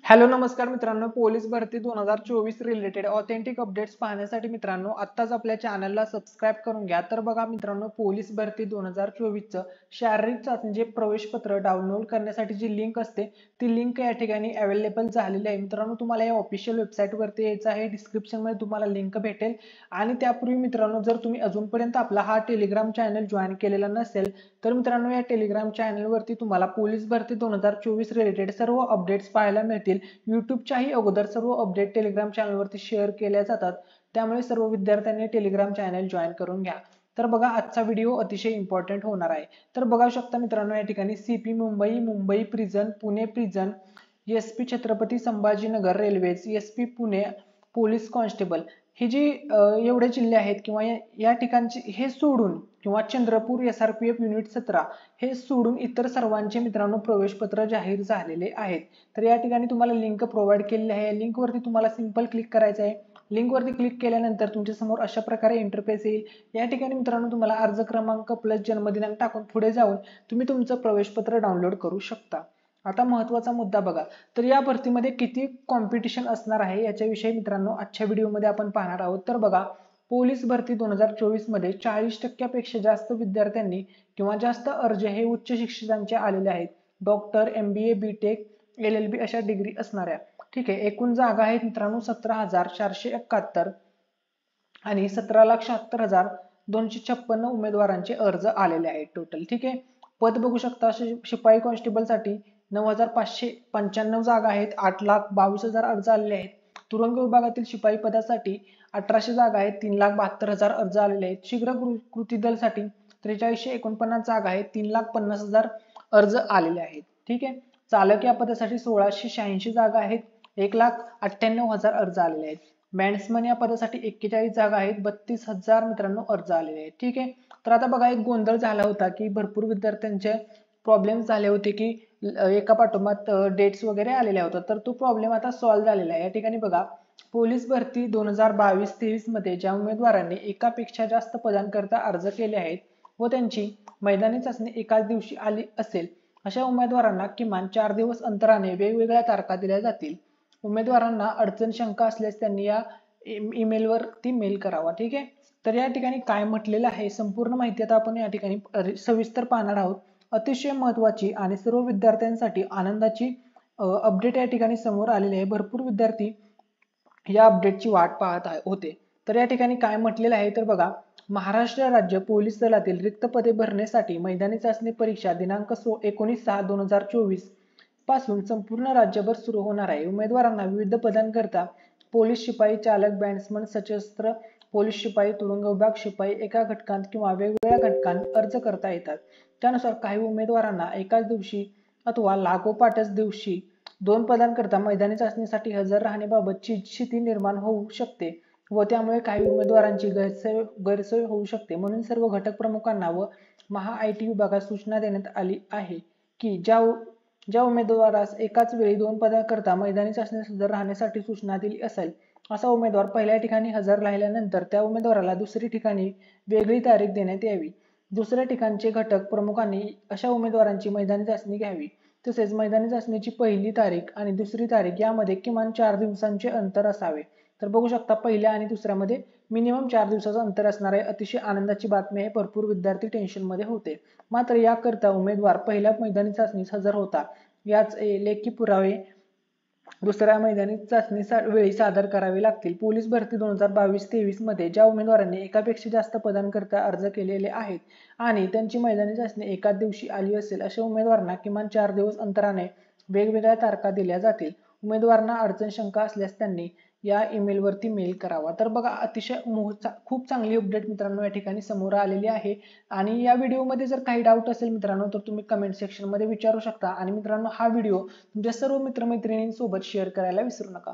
Hello नमस्कार मित्रांनो, police भरती 2024 रिलेटेड ऑथेंटिक अपडेट्स पाहण्यासाठी मित्रांनो आत्ताच आपल्या चॅनलला सबस्क्राइब करून घ्या। तर बघा मित्रांनो, पोलीस भरती 2024 चं शारीरिक चाचणी प्रवेश पत्र डाउनलोड करण्यासाठी जी लिंक असते ती लिंक या ठिकाणी अवेलेबल झालेली आहे। मित्रांनो, तुम्हाला या ऑफिशियल वेबसाईट वरती यायचं आहे। डिस्क्रिप्शन मध्ये तुम्हाला लिंक भेटेल। आणि त्यापूर्वी मित्रांनो, जर तुम्ही अजूनपर्यंत आपला हा टेलिग्राम चॅनल जॉइन केलेला नसेल तर मित्रांनो, या टेलिग्राम चॅनल वरती तुम्हाला पोलीस भरती 2024 रिलेटेड सर्व अपडेट्स पाहायला मिळतील। यूट्यूबच्याही अगोदर सर्व अपडेट टेलिग्राम चॅनल वरती शेअर केल्या जातात, त्यामुळे सर्व विद्यार्थ्यांनी टेलिग्राम चॅनल जॉइन करून घ्या। तर बघा, आजचा व्हिडिओ अतिशय इम्पॉर्टंट होणार आहे। तर बघा शकता मित्रांनो, या ठिकाणी CP Mumbai, Mumbai prison, Pune prison, SP Chhatrapati Sambhajinagar railways, SP Pune police constable ही जी एवढे जिल्हे आहेत किंवा या ठिकाणचे हे सोडून किंवा चंद्रपूर एसआरपीएफ युनिट 17 हे सोडून इतर सर्वांचे मित्रांनो प्रवेश पत्र जाहीर झालेले आहेत। तर या ठिकाणी तुम्हाला लिंक प्रोव्हाइड केलेली आहे। लिंक वरती तुम्हाला सिंपल क्लिक करायचं आहे। लिंक वरती क्लिक केल्यानंतर तुमच्या समोर अशा प्रकारे इंटरफेस येईल। या ठिकाणी मित्रांनो तुम्हाला अर्ज क्रमांक प्लस जन्मदिनांक टाकून पुढे जाऊन तुम्ही तुमचं प्रवेश पत्र डाउनलोड करू शकता। आता महत्त्वाचा मुद्दा बघा, तर या भरतीमध्ये किती कॉम्पिटिशन असणार आहे याच्याविषयी मित्रांनो आजच्या व्हिडिओमध्ये आपण पाहणार आहोत। तर बघा, पोलीस भरती 2024 मध्ये 40% पेक्षा जास्त विद्यार्थ्यांनी किंवा जास्त अर्ज हे उच्च शिक्षितांचे आलेले आहेत। डॉक्टर, MBA, BTech, LLB अशा डिग्री असणाऱ्या। ठीक आहे, एकूण जागा आहेत मित्रांनो 17,471 आणि 17,76,256 उमेदवारांचे अर्ज आलेले आहेत टोटल। ठीक आहे, पद बघू शकता, शिपाई कॉन्स्टेबल साठी 9,595 जागा आहेत, 8,22,000 अर्ज आलेले आहेत। तुरुंग विभागातील शिपाई पदासाठी 1800 जागा आहेत, 3,72,000 अर्ज आलेले आहेत। शीघ्र कृती दल साठी 4349 जागा आहेत, 3,50,000 अर्ज आलेले आहेत। ठीक आहे, चालक या पदासाठी 1686 जागा आहेत, 1,98,000 अर्ज आलेले आहेत। बॅट्समन या पदासाठी 41 जागा आहेत, 32,000 मित्रांनो अर्ज आलेले आहेत। ठीक आहे, तर आता बघा, एक गोंधळ झाला होता की भरपूर विद्यार्थ्यांचे प्रॉब्लेम्स झाले होते की एका पाठोपाठ डेट्स वगैरे आलेल्या होत्या। तर तो प्रॉब्लेम आता सॉल्व्ह झालेला आहे। या ठिकाणी बघा, पोलीस भरती 2022-23 मध्ये ज्या उमेदवारांनी एकापेक्षा जास्त पदांकरता अर्ज केले आहेत व त्यांची मैदानी चाचणी एकाच दिवशी आली असेल अशा उमेदवारांना किमान 4 दिवस अंतराने वेगवेगळ्या तारखा दिल्या जातील। उमेदवारांना अडचण शंका असल्यास त्यांनी या ईमेल वरती मेल करावा। ठीक आहे, तर या ठिकाणी काय म्हटलेलं आहे संपूर्ण माहिती आता आपण या ठिकाणी सविस्तर पाहणार आहोत। अतिशय महत्त्वाची आणि सर्व विद्यार्थ्यांसाठी आनंदाची अपडेट या ठिकाणी समोर आलेली आहे। भरपूर विद्यार्थी या अपडेटची वाट पाहत होते। तर या ठिकाणी काय म्हटलेलं आहे तर बघा, महाराष्ट्र राज्य पोलीस दलातील रिक्त पदे भरण्यासाठी मैदानी चाचणी परीक्षा दिनांक 19/6/2024 पासून संपूर्ण राज्यभर सुरू होणार आहे। उमेदवारांना विविध पदांकरता पोलीस शिपाई, चालक, बॅट्समन, सशस्त्र पोलीस शिपाई, तुरुंग विभाग शिपाई एका घटकांत किंवा वेगवेगळ्या घटकांत अर्ज करता येतात। त्यानुसार काही उमेदवारांना एकाच दिवशी अथवा लागोपाठच दिवशी 2 पदांकरता मैदानी चाचणीसाठी हजर राहण्याबाबतची स्थिती निर्माण होऊ शकते व त्यामुळे काही उमेदवारांची गैरसोय होऊ शकते। म्हणून सर्व घटक प्रमुखांना व महा-IT विभागास सूचना देण्यात आली आहे की ज्या उमेदवारास एकाच वेळी 2 पदांकरता मैदानी चाचणीस हजर राहण्यासाठी सूचना दिली असेल असा उमेदवार पहिल्या ठिकाणी हजर राहिल्यानंतर त्या उमेदवाराला दुसरी ठिकाणी वेगळी तारीख देण्यात यावी। दुसऱ्या ठिकाणचे घटक प्रमुखांनी अशा उमेदवारांची मैदानी चाचणी घ्यावी। तसेच मैदानी चाचणीची पहिली तारीख आणि दुसरी तारीख यामध्ये किमान 4 दिवसांचे अंतर असावे। तर बघू शकता, पहिल्या आणि दुसऱ्यामध्ये मिनिमम 4 दिवसाचं अंतर असणार आहे। अतिशय आनंदाची बातमी आहे, भरपूर विद्यार्थी टेन्शन मध्ये होते। मात्र याकरता उमेदवार पहिल्या मैदानी चाचणीस हजर होता याच लेखी पुरावे दुसऱ्या मैदानी चाचणी वेळी सादर करावे लागतील। पोलीस भरती 2022-23 मध्ये ज्या उमेदवारांनी एकापेक्षा जास्त पदांकरता अर्ज केलेले आहेत आणि त्यांची मैदानी चाचणी एकाच दिवशी आली असेल अशा उमेदवारांना किमान 4 दिवस अंतराने वेगवेगळ्या तारखा दिल्या जातील। उमेदवारांना अडचण शंका असल्यास त्यांनी या ईमेल वरती मेल करावा। तर बघा, अतिशय खूप चांगली अपडेट मित्रांनो या ठिकाणी समोर आलेली आहे। आणि या व्हिडिओमध्ये जर काही डाऊट असेल मित्रांनो तर तुम्ही कमेंट सेक्शन मध्ये विचारू शकता। आणि मित्रांनो, हा व्हिडिओ तुमच्या सर्व मित्रमैत्रिणींसोबत शेअर करायला विसरू नका।